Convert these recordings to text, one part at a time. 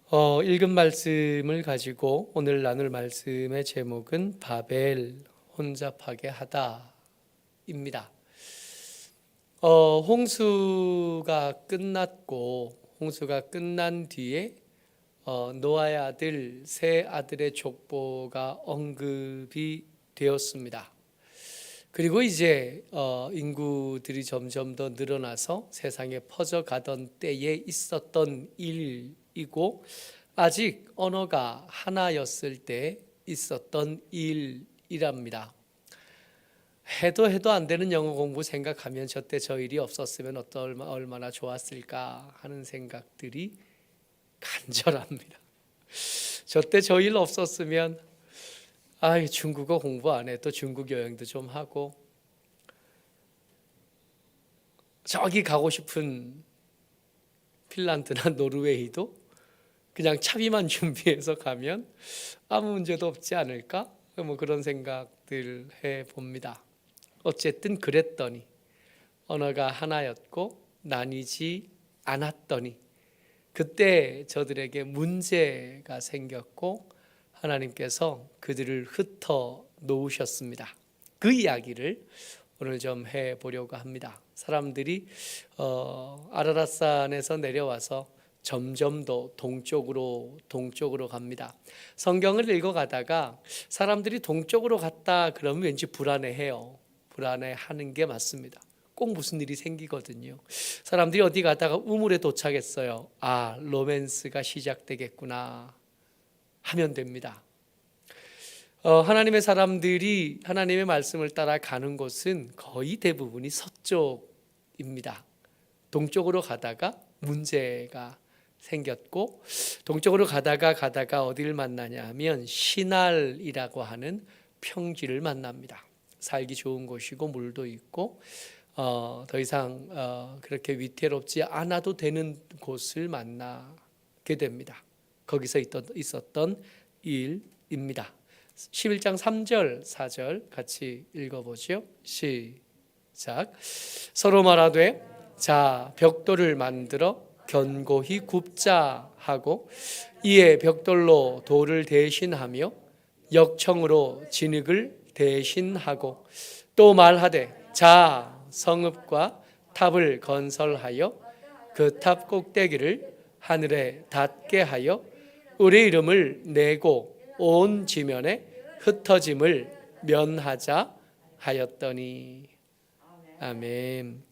읽은 말씀을 가지고 오늘 나눌 말씀의 제목은 바벨 혼잡하게 하다입니다. 홍수가 끝난 뒤에 노아의 아들 세 아들의 족보가 언급이 되었습니다. 그리고 이제 인구들이 점점 더 늘어나서 세상에 퍼져가던 때에 있었던 일이고 아직 언어가 하나였을 때 있었던 일이랍니다. 해도 안 되는 영어 공부 생각하면 저때 저 일이 없었으면 얼마나 좋았을까 하는 생각들이 간절합니다. 저때 저 일 없었으면 중국어 공부 안 해도 중국 여행도 좀 하고 저기 가고 싶은 핀란드나 노르웨이도 그냥 차비만 준비해서 가면 아무 문제도 없지 않을까? 그런 생각들 해봅니다. 어쨌든 그랬더니 언어가 하나였고 나뉘지 않았더니 그때 저들에게 문제가 생겼고 하나님께서 그들을 흩어 놓으셨습니다. 그 이야기를 오늘 좀 해보려고 합니다. 사람들이 아라랏산에서 내려와서 점점 더 동쪽으로 갑니다. 성경을 읽어가다가 사람들이 동쪽으로 갔다 그러면 왠지 불안해해요. 불안해하는 게 맞습니다. 꼭 무슨 일이 생기거든요. 사람들이 어디 가다가 우물에 도착했어요. 로맨스가 시작되겠구나 하면 됩니다. 하나님의 사람들이 하나님의 말씀을 따라 가는 곳은 거의 대부분이 서쪽입니다. 동쪽으로 가다가 문제가 생겼고 동쪽으로 가다가 어디를 만나냐 하면 시날이라고 하는 평지를 만납니다. 살기 좋은 곳이고 물도 있고 더 이상 그렇게 위태롭지 않아도 되는 곳을 만나게 됩니다. 거기서 있었던 일입니다. 11장 3절 4절 같이 읽어보죠. 시작. 서로 말하되 자 벽돌을 만들어 견고히 굽자 하고 이에 벽돌로 돌을 대신하며 역청으로 진흙을 대신하고 또 말하되 자 성읍과 탑을 건설하여 그 탑 꼭대기를 하늘에 닿게 하여 우리 이름을 내고 온 지면에 흩어짐을 면하자 하였더니. 아멘.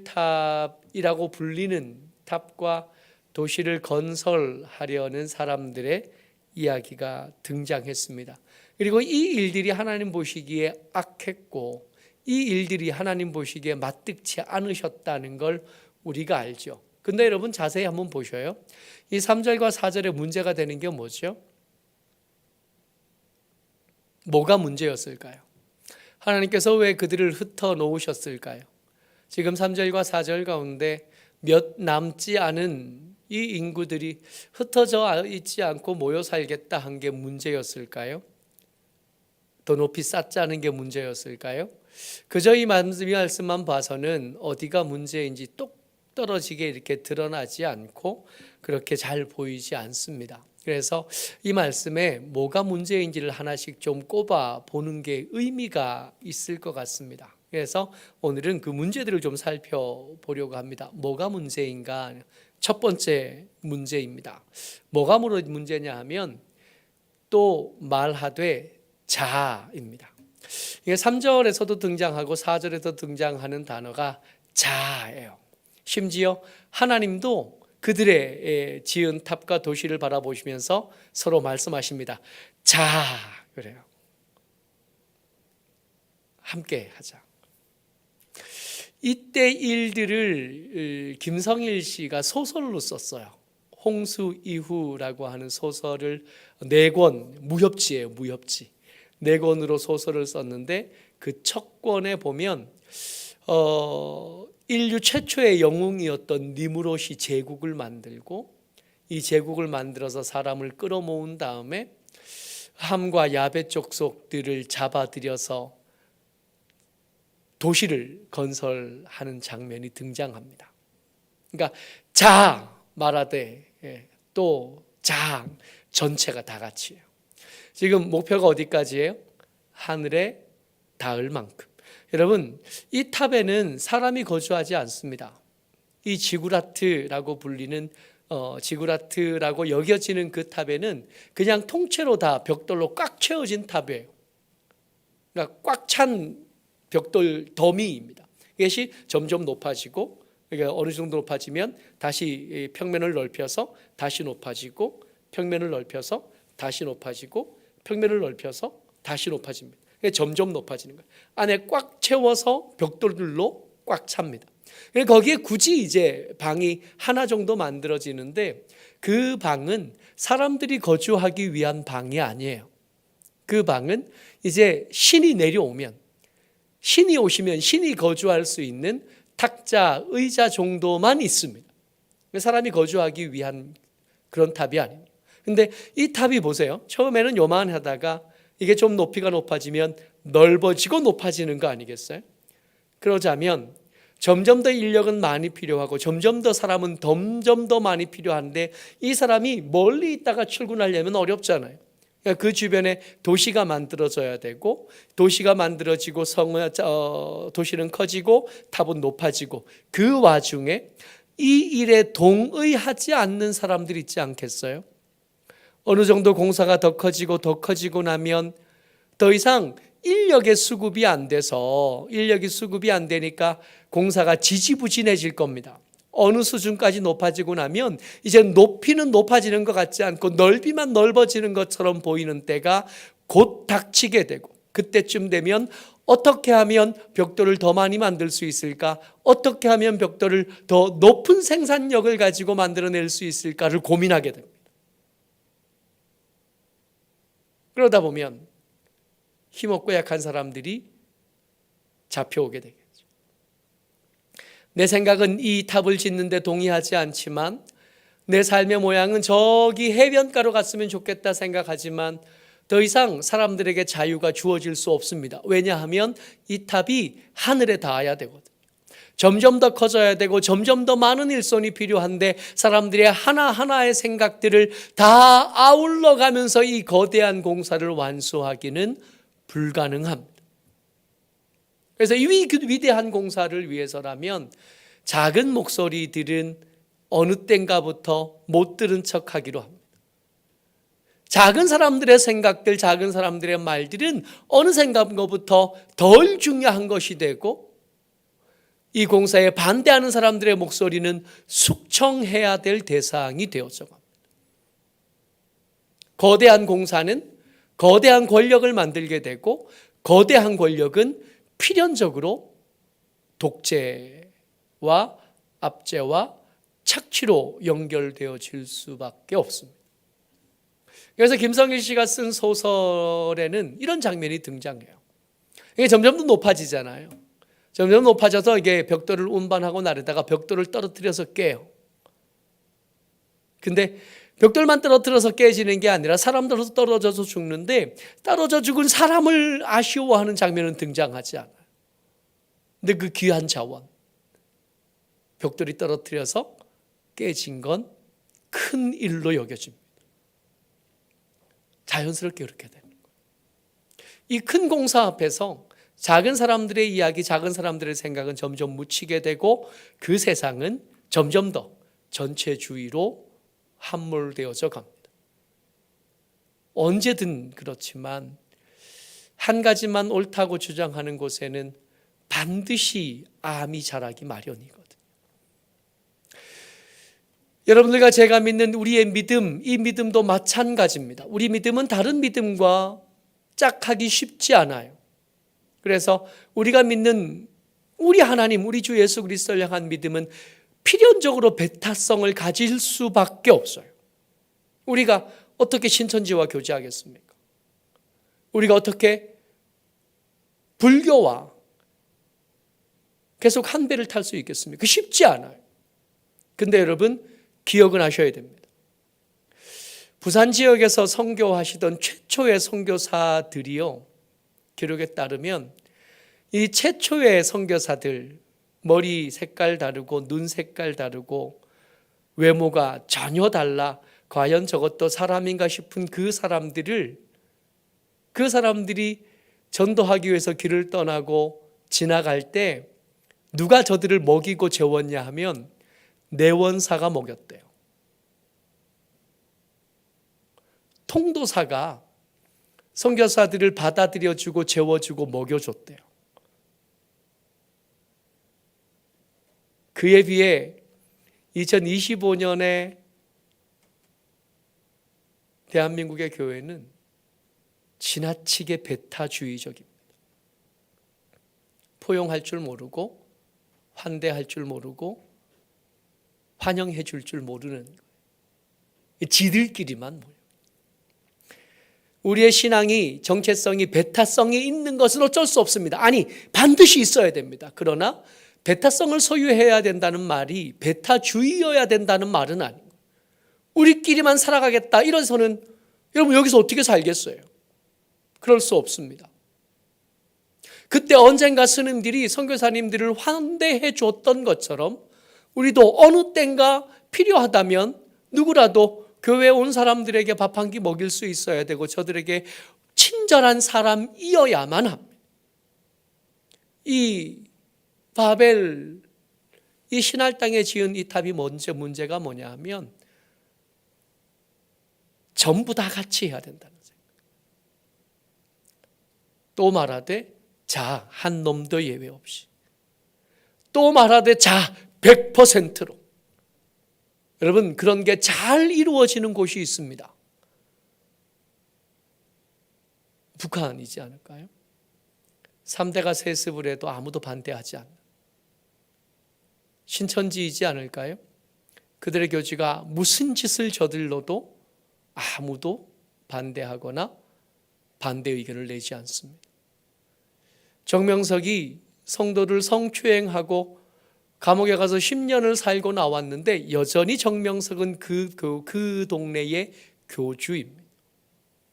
바벨탑이라고 불리는 탑과 도시를 건설하려는 사람들의 이야기가 등장했습니다. 그리고 이 일들이 하나님 보시기에 악했고 이 일들이 하나님 보시기에 마뜩치 않으셨다는 걸 우리가 알죠. 근데 여러분 자세히 한번 보셔요. 이 3절과 4절에 문제가 되는 게 뭐죠? 뭐가 문제였을까요? 하나님께서 왜 그들을 흩어 놓으셨을까요? 지금 3절과 4절 가운데 몇 남지 않은 이 인구들이 흩어져 있지 않고 모여 살겠다 한 게 문제였을까요? 더 높이 쌓자는 게 문제였을까요? 그저 이 말씀만 봐서는 어디가 문제인지 똑 떨어지게 이렇게 드러나지 않고 그렇게 잘 보이지 않습니다. 그래서 이 말씀에 뭐가 문제인지를 하나씩 좀 꼽아 보는 게 의미가 있을 것 같습니다. 그래서 오늘은 그 문제들을 좀 살펴보려고 합니다. 뭐가 문제인가? 첫 번째 문제입니다. 뭐가 문제냐 하면 또 말하되 자입니다. 이게 3절에서도 등장하고 4절에도 등장하는 단어가 자예요. 심지어 하나님도 그들의 지은 탑과 도시를 바라보시면서 서로 말씀하십니다. 자, 그래요. 함께 하자. 이때 일들을 김성일 씨가 소설로 썼어요. 홍수 이후라고 하는 소설을 4권, 무협지예요, 무협지. 4권으로 소설을 썼는데 그 첫 권에 보면 인류 최초의 영웅이었던 니무롯이 제국을 만들고 이 제국을 만들어서 사람을 끌어모은 다음에 함과 야벳 족속들을 잡아들여서 도시를 건설하는 장면이 등장합니다. 그러니까 자 말하되 또 장, 전체가 다 같이요. 지금 목표가 어디까지예요? 하늘에 닿을 만큼. 여러분, 이 탑에는 사람이 거주하지 않습니다. 이 지구라트라고 불리는 지구라트라고 여겨지는 그 탑에는 그냥 통째로 다 벽돌로 꽉 채워진 탑이에요. 그러니까 꽉 찬 벽돌 더미입니다. 이것이 점점 높아지고, 그러니까 어느 정도 높아지면 다시 평면을 넓혀서 다시 높아지고, 평면을 넓혀서 다시 높아지고, 평면을 넓혀서 다시 높아집니다. 그러니까 점점 높아지는 거예요. 안에 꽉 채워서 벽돌들로 꽉 찹니다. 거기에 굳이 이제 방이 하나 정도 만들어지는데, 그 방은 사람들이 거주하기 위한 방이 아니에요. 그 방은 이제 신이 내려오면, 신이 오시면 신이 거주할 수 있는 탁자, 의자 정도만 있습니다. 사람이 거주하기 위한 그런 탑이 아닙니다. 근데 이 탑이 보세요. 처음에는 요만하다가 이게 좀 높이가 높아지면 넓어지고 높아지는 거 아니겠어요? 그러자면 점점 더 인력은 많이 필요하고 점점 더 사람은 점점 더 많이 필요한데, 이 사람이 멀리 있다가 출근하려면 어렵잖아요. 그러니까 그 주변에 도시가 만들어져야 되고, 도시가 만들어지고 도시는 커지고 탑은 높아지고, 그 와중에 이 일에 동의하지 않는 사람들이 있지 않겠어요? 어느 정도 공사가 더 커지고 나면 더 이상 인력이 수급이 안 되니까 공사가 지지부진해질 겁니다. 어느 수준까지 높아지고 나면 이제 높이는 높아지는 것 같지 않고 넓이만 넓어지는 것처럼 보이는 때가 곧 닥치게 되고, 그때쯤 되면 어떻게 하면 벽돌을 더 많이 만들 수 있을까? 어떻게 하면 벽돌을 더 높은 생산력을 가지고 만들어낼 수 있을까를 고민하게 됩니다. 그러다 보면 힘없고 약한 사람들이 잡혀오게 되겠죠. 내 생각은 이 탑을 짓는데 동의하지 않지만, 내 삶의 모양은 저기 해변가로 갔으면 좋겠다 생각하지만 더 이상 사람들에게 자유가 주어질 수 없습니다. 왜냐하면 이 탑이 하늘에 닿아야 되거든요. 점점 더 커져야 되고 점점 더 많은 일손이 필요한데, 사람들의 하나하나의 생각들을 다 아울러 가면서 이 거대한 공사를 완수하기는 불가능합니다. 그래서 이 위대한 공사를 위해서라면 작은 목소리들은 어느 땐가부터 못 들은 척하기로 합니다. 작은 사람들의 생각들, 작은 사람들의 말들은 어느샌가부터 덜 중요한 것이 되고, 이 공사에 반대하는 사람들의 목소리는 숙청해야 될 대상이 되어져 갑니다. 거대한 공사는 거대한 권력을 만들게 되고, 거대한 권력은 필연적으로 독재와 압제와 착취로 연결되어질 수밖에 없습니다. 그래서 김성일 씨가 쓴 소설에는 이런 장면이 등장해요. 이게 점점 더 높아지잖아요. 점점 높아져서 이게 벽돌을 운반하고 나르다가 벽돌을 떨어뜨려서 깨요. 근데 벽돌만 떨어뜨려서 깨지는 게 아니라 사람들도 떨어져서 죽는데, 떨어져 죽은 사람을 아쉬워하는 장면은 등장하지 않아요. 근데 그 귀한 자원, 벽돌이 떨어뜨려서 깨진 건 큰 일로 여겨집니다. 자연스럽게 그렇게 되는 거예요. 이 큰 공사 앞에서 작은 사람들의 이야기, 작은 사람들의 생각은 점점 묻히게 되고, 그 세상은 점점 더 전체주의로 함몰되어져 갑니다. 언제든 그렇지만 한 가지만 옳다고 주장하는 곳에는 반드시 암이 자라기 마련이거든요. 여러분들과 제가 믿는 우리의 믿음, 이 믿음도 마찬가지입니다. 우리 믿음은 다른 믿음과 짝하기 쉽지 않아요. 그래서 우리가 믿는 우리 하나님, 우리 주 예수 그리스도를 향한 믿음은 필연적으로 배타성을 가질 수밖에 없어요. 우리가 어떻게 신천지와 교제하겠습니까? 우리가 어떻게 불교와 계속 한 배를 탈 수 있겠습니까? 쉽지 않아요. 근데 여러분, 기억은 하셔야 됩니다. 부산 지역에서 선교하시던 최초의 선교사들이요, 기록에 따르면 이 최초의 선교사들, 머리 색깔 다르고 눈 색깔 다르고 외모가 전혀 달라 과연 저것도 사람인가 싶은 그 사람들이 전도하기 위해서 길을 떠나고 지나갈 때 누가 저들을 먹이고 재웠냐 하면 내원사가 먹였대요. 통도사가 선교사들을 받아들여주고 재워주고 먹여줬대요. 그에 비해 2025년에 대한민국의 교회는 지나치게 배타주의적입니다. 포용할 줄 모르고 환대할 줄 모르고 환영해 줄 줄 모르는 거예요. 지들끼리만 모여. 우리의 신앙이 정체성이 배타성이 있는 것은 어쩔 수 없습니다. 아니 반드시 있어야 됩니다. 그러나 배타성을 소유해야 된다는 말이 배타주의여야 된다는 말은 아니고 우리끼리만 살아가겠다 이래서는 여러분 여기서 어떻게 살겠어요? 그럴 수 없습니다. 그때 언젠가 스님들이 선교사님들을 환대해 줬던 것처럼 우리도 어느 땐가 필요하다면 누구라도 교회에 온 사람들에게 밥 한 끼 먹일 수 있어야 되고 저들에게 친절한 사람이어야만 합니다. 이 바벨, 이 신할 땅에 지은 이 탑이 문제가 뭐냐 하면 전부 다 같이 해야 된다는 생각. 또 말하되 자, 한 놈도 예외 없이. 또 말하되 자, 100%로. 여러분 그런 게 잘 이루어지는 곳이 있습니다. 북한이지 않을까요? 3대가 세습을 해도 아무도 반대하지 않는 신천지이지 않을까요? 그들의 교주가 무슨 짓을 저질러도 아무도 반대하거나 반대 의견을 내지 않습니다. 정명석이 성도를 성추행하고 감옥에 가서 10년을 살고 나왔는데 여전히 정명석은 그 동네의 교주입니다.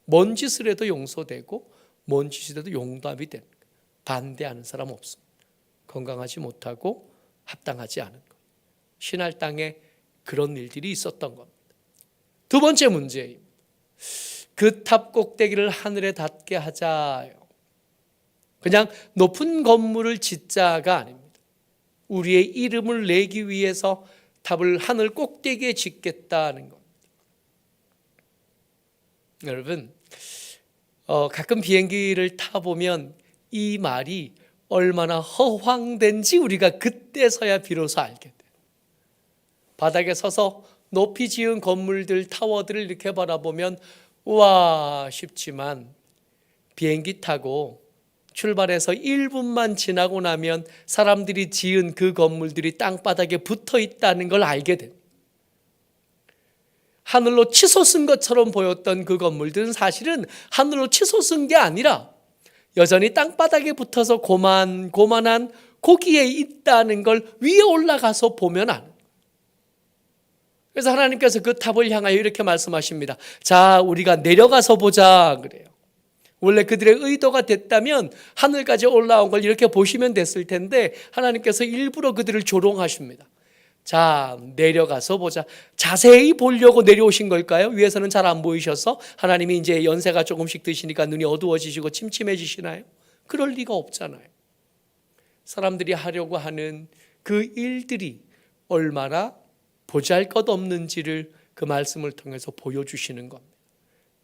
뭔 짓을 해도 용서되고 뭔 짓을 해도 용답이 됩니다. 반대하는 사람 없습니다. 건강하지 못하고 합당하지 않은 것. 신할 땅에 그런 일들이 있었던 겁니다. 두 번째 문제입니다. 그 탑 꼭대기를 하늘에 닿게 하자요. 그냥 높은 건물을 짓자가 아닙니다. 우리의 이름을 내기 위해서 탑을 하늘 꼭대기에 짓겠다는 겁니다. 여러분 가끔 비행기를 타보면 이 말이 얼마나 허황된지 우리가 그때서야 비로소 알게 돼요. 바닥에 서서 높이 지은 건물들, 타워들을 이렇게 바라보면 우와 싶지만 비행기 타고 출발해서 1분만 지나고 나면 사람들이 지은 그 건물들이 땅바닥에 붙어 있다는 걸 알게 됩니다. 하늘로 치솟은 것처럼 보였던 그 건물들은 사실은 하늘로 치솟은 게 아니라 여전히 땅바닥에 붙어서 고만한 고기에 있다는 걸 위에 올라가서 보면 아는 거예요. 그래서 하나님께서 그 탑을 향하여 이렇게 말씀하십니다. 자, 우리가 내려가서 보자 그래요. 원래 그들의 의도가 됐다면 하늘까지 올라온 걸 이렇게 보시면 됐을 텐데 하나님께서 일부러 그들을 조롱하십니다. 자, 내려가서 보자. 자세히 보려고 내려오신 걸까요? 위에서는 잘 안 보이셔서 하나님이 이제 연세가 조금씩 드시니까 눈이 어두워지시고 침침해지시나요? 그럴 리가 없잖아요. 사람들이 하려고 하는 그 일들이 얼마나 보잘것없는지를 그 말씀을 통해서 보여주시는 겁니다.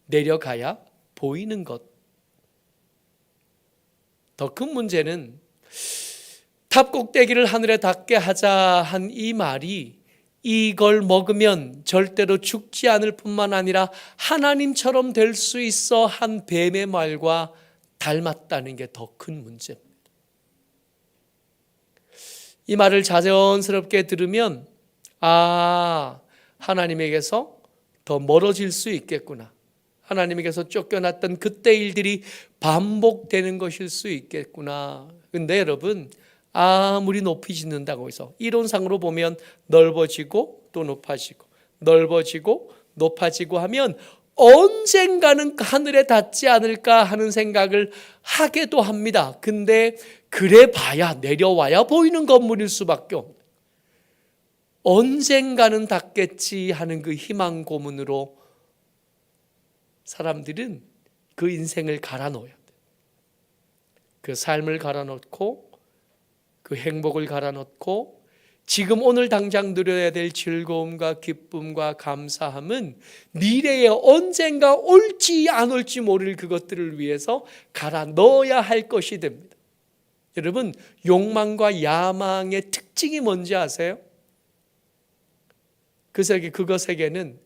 내려가야 보이는 것. 더 큰 문제는 탑 꼭대기를 하늘에 닿게 하자 한 이 말이 이걸 먹으면 절대로 죽지 않을 뿐만 아니라 하나님처럼 될 수 있어 한 뱀의 말과 닮았다는 게 더 큰 문제입니다. 이 말을 자연스럽게 들으면 하나님에게서 더 멀어질 수 있겠구나. 하나님에게서 쫓겨났던 그때 일들이 반복되는 것일 수 있겠구나. 근데 여러분 아무리 높이 짓는다고 해서 이론상으로 보면 넓어지고 또 높아지고 넓어지고 높아지고 하면 언젠가는 하늘에 닿지 않을까 하는 생각을 하게도 합니다. 근데 그래 봐야 내려와야 보이는 건물일 수밖에 없는. 언젠가는 닿겠지 하는 그 희망 고문으로 사람들은 그 인생을 갈아넣어야 돼. 그 삶을 갈아넣고 그 행복을 갈아넣고 지금 오늘 당장 누려야 될 즐거움과 기쁨과 감사함은 미래에 언젠가 올지 안 올지 모를 그것들을 위해서 갈아넣어야 할 것이 됩니다. 여러분, 욕망과 야망의 특징이 뭔지 아세요? 그것에게는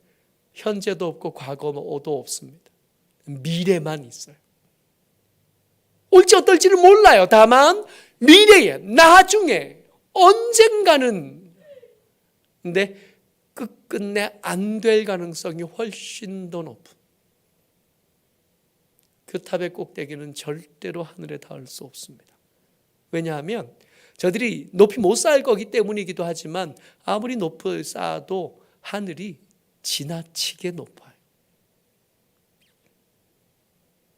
현재도 없고 과거도 없습니다. 미래만 있어요. 올지 어떨지를 몰라요. 다만 미래에, 나중에, 언젠가는. 근데 끝끝내 안 될 가능성이 훨씬 더 높은 그 탑의 꼭대기는 절대로 하늘에 닿을 수 없습니다. 왜냐하면 저들이 높이 못 쌓을 거기 때문이기도 하지만 아무리 높이 쌓아도 하늘이 지나치게 높아요.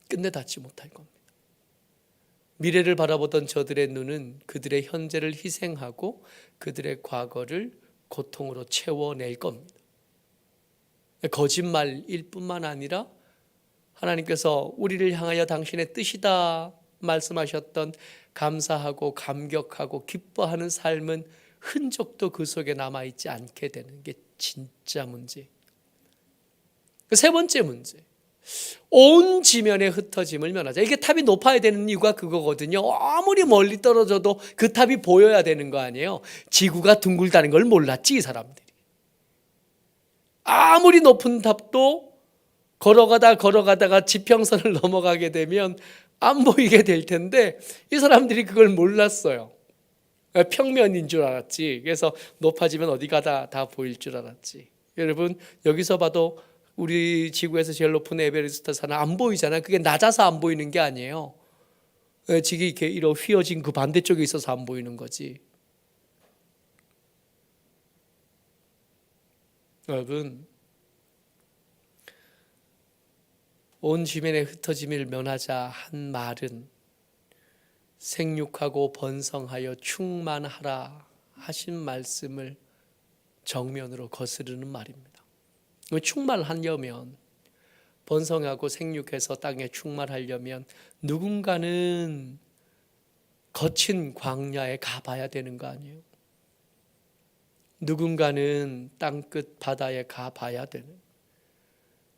끝내 닿지 못할 겁니다. 미래를 바라보던 저들의 눈은 그들의 현재를 희생하고 그들의 과거를 고통으로 채워낼 겁니다. 거짓말일 뿐만 아니라 하나님께서 우리를 향하여 당신의 뜻이다 말씀하셨던 감사하고 감격하고 기뻐하는 삶은 흔적도 그 속에 남아있지 않게 되는 게 진짜 문제. 세 번째 문제, 온 지면에 흩어짐을 면하자. 이게 탑이 높아야 되는 이유가 그거거든요. 아무리 멀리 떨어져도 그 탑이 보여야 되는 거 아니에요. 지구가 둥글다는 걸 몰랐지, 이 사람들이. 아무리 높은 탑도 걸어가다가 지평선을 넘어가게 되면 안 보이게 될 텐데 이 사람들이 그걸 몰랐어요. 평면인 줄 알았지. 그래서 높아지면 어디 가다 다 보일 줄 알았지. 여러분, 여기서 봐도 우리 지구에서 제일 높은 에베레스트 산은 안 보이잖아요. 그게 낮아서 안 보이는 게 아니에요. 지구 이렇게 휘어진 그 반대쪽에 있어서 안 보이는 거지. 여러분, 온 지면에 흩어짐을 면하자 한 말은 생육하고 번성하여 충만하라 하신 말씀을 정면으로 거스르는 말입니다. 충만하려면, 번성하고 생육해서 땅에 충만하려면 누군가는 거친 광야에 가봐야 되는 거 아니에요? 누군가는 땅끝 바다에 가봐야 되는,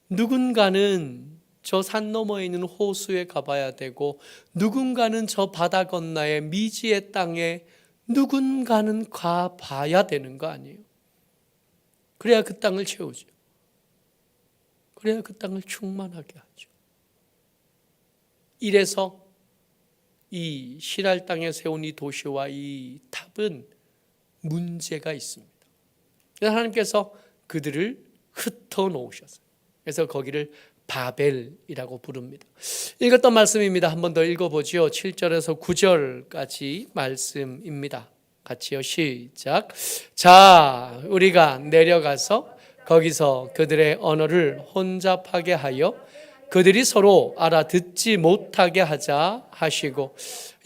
누군가는 저 산 너머에 있는 호수에 가봐야 되고, 누군가는 저 바다 건너의 미지의 땅에 누군가는 가봐야 되는 거 아니에요? 그래야 그 땅을 채우죠. 그래야 그 땅을 충만하게 하죠. 이래서 이 시랄 땅에 세운 이 도시와 이 탑은 문제가 있습니다. 그래서 하나님께서 그들을 흩어 놓으셨어요. 그래서 거기를 바벨이라고 부릅니다. 읽었던 말씀입니다. 한 번 더 읽어보죠. 7절에서 9절까지 말씀입니다. 같이요, 시작. 자, 우리가 내려가서 거기서 그들의 언어를 혼잡하게 하여 그들이 서로 알아듣지 못하게 하자 하시고,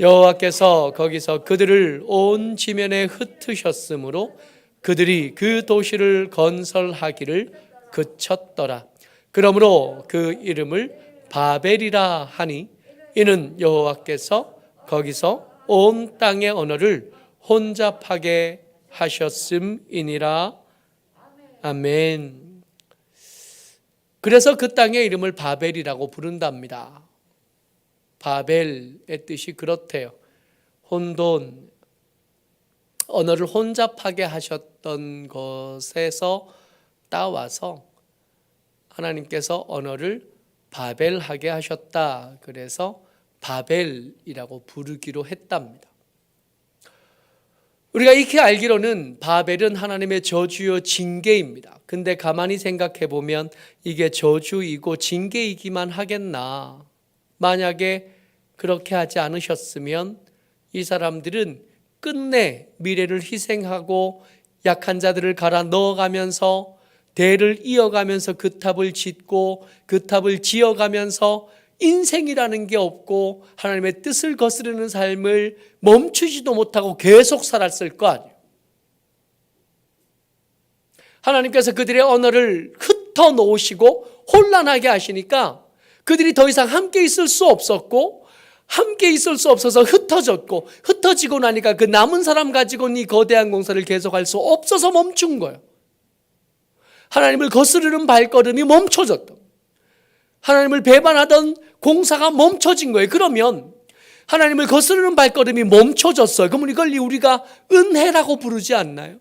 여호와께서 거기서 그들을 온 지면에 흩으셨으므로 그들이 그 도시를 건설하기를 그쳤더라. 그러므로 그 이름을 바벨이라 하니 이는 여호와께서 거기서 온 땅의 언어를 혼잡하게 하셨음이니라. 아멘. 그래서 그 땅의 이름을 바벨이라고 부른답니다. 바벨의 뜻이 그렇대요. 혼돈, 언어를 혼잡하게 하셨던 것에서 따와서 하나님께서 언어를 바벨하게 하셨다. 그래서 바벨이라고 부르기로 했답니다. 우리가 익히 알기로는 바벨은 하나님의 저주요 징계입니다. 근데 가만히 생각해 보면 이게 저주이고 징계이기만 하겠나? 만약에 그렇게 하지 않으셨으면 이 사람들은 끝내 미래를 희생하고 약한 자들을 갈아 넣어가면서 대를 이어가면서 그 탑을 짓고 그 탑을 지어가면서 인생이라는 게 없고 하나님의 뜻을 거스르는 삶을 멈추지도 못하고 계속 살았을 거 아니에요. 하나님께서 그들의 언어를 흩어 놓으시고 혼란하게 하시니까 그들이 더 이상 함께 있을 수 없었고, 함께 있을 수 없어서 흩어졌고, 흩어지고 나니까 그 남은 사람 가지고는 이 거대한 공사를 계속할 수 없어서 멈춘 거예요. 하나님을 거스르는 발걸음이 멈춰졌다. 하나님을 배반하던 공사가 멈춰진 거예요. 그러면 하나님을 거스르는 발걸음이 멈춰졌어요. 그러면 이걸 우리가 은혜라고 부르지 않나요?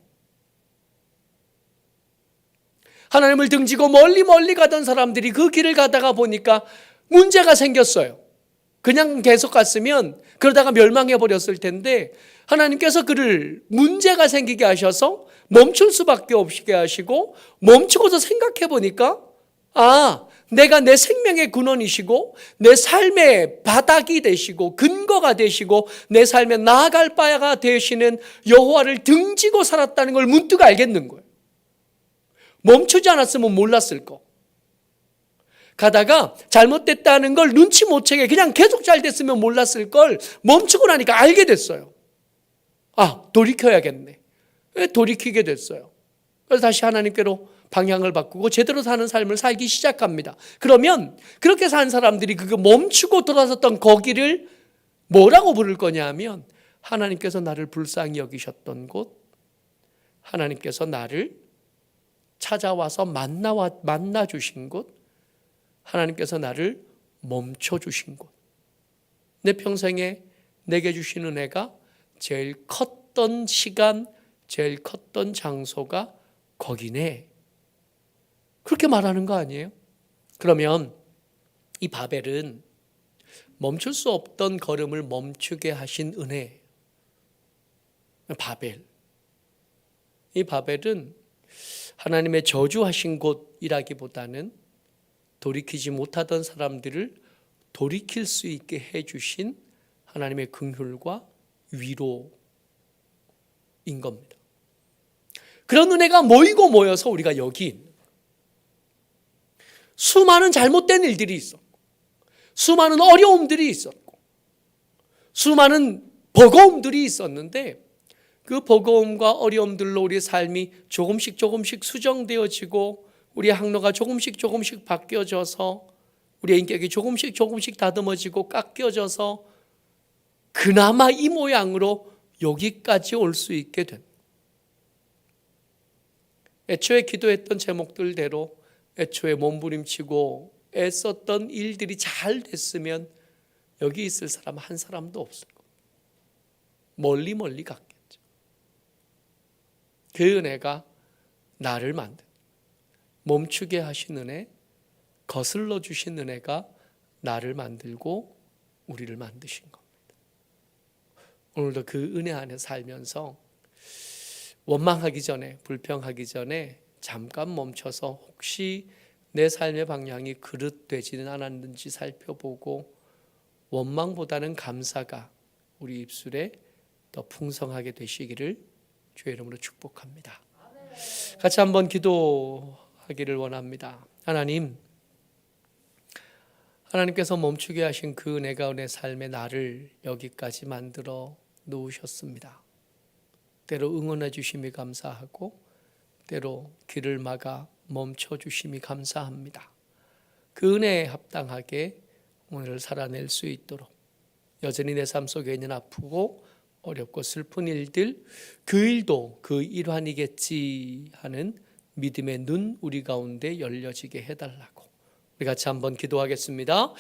하나님을 등지고 멀리 가던 사람들이 그 길을 가다가 보니까 문제가 생겼어요. 그냥 계속 갔으면 그러다가 멸망해 버렸을 텐데 하나님께서 그를 문제가 생기게 하셔서 멈출 수밖에 없게 하시고, 멈추고서 생각해 보니까 내가 내 생명의 근원이시고 내 삶의 바닥이 되시고 근거가 되시고 내 삶에 나아갈 바가 되시는 여호와를 등지고 살았다는 걸 문득 알겠는 거예요. 멈추지 않았으면 몰랐을 거. 가다가 잘못됐다는 걸 눈치 못 채게 그냥 계속 잘 됐으면 몰랐을 걸 멈추고 나니까 알게 됐어요. 돌이켜야겠네. 돌이키게 됐어요. 그래서 다시 하나님께로 방향을 바꾸고 제대로 사는 삶을 살기 시작합니다. 그러면 그렇게 산 사람들이 그거 멈추고 돌아섰던 거기를 뭐라고 부를 거냐 하면, 하나님께서 나를 불쌍히 여기셨던 곳, 하나님께서 나를 찾아와서 만나 주신 곳, 하나님께서 나를 멈춰 주신 곳. 내 평생에 내게 주신 은혜가 제일 컸던 시간, 제일 컸던 장소가 거기네. 그렇게 말하는 거 아니에요? 그러면 이 바벨은 멈출 수 없던 걸음을 멈추게 하신 은혜. 바벨. 이 바벨은 하나님의 저주하신 곳이라기보다는 돌이키지 못하던 사람들을 돌이킬 수 있게 해주신 하나님의 긍휼과 위로인 겁니다. 그런 은혜가 모이고 모여서 우리가 여기 있는, 수많은 잘못된 일들이 있었고, 수많은 어려움들이 있었고, 수많은 버거움들이 있었는데, 그 버거움과 어려움들로 우리의 삶이 조금씩 수정되어지고, 우리의 항로가 조금씩 바뀌어져서, 우리의 인격이 조금씩 다듬어지고 깎여져서 그나마 이 모양으로 여기까지 올 수 있게 된, 애초에 기도했던 제목들대로 애초에 몸부림치고 애썼던 일들이 잘 됐으면 여기 있을 사람 한 사람도 없을 거예요. 멀리 갔겠죠. 그 은혜가 나를 만든, 멈추게 하신 은혜, 거슬러 주신 은혜가 나를 만들고 우리를 만드신 겁니다. 오늘도 그 은혜 안에 살면서 원망하기 전에, 불평하기 전에 잠깐 멈춰서 혹시 내 삶의 방향이 그릇되지는 않았는지 살펴보고, 원망보다는 감사가 우리 입술에 더 풍성하게 되시기를 주의 이름으로 축복합니다. 같이 한번 기도하기를 원합니다. 하나님께서 멈추게 하신 그 은혜가 내 삶의 나를 여기까지 만들어 놓으셨습니다. 때로 응원해 주심이 감사하고, 때로 길을 막아 멈춰 주심이 감사합니다. 그 은혜에 합당하게 오늘을 살아낼 수 있도록, 여전히 내 삶 속에 있는 아프고 어렵고 슬픈 일들, 그 일도 그 일환이겠지 하는 믿음의 눈 우리 가운데 열려지게 해달라고 우리 같이 한번 기도하겠습니다.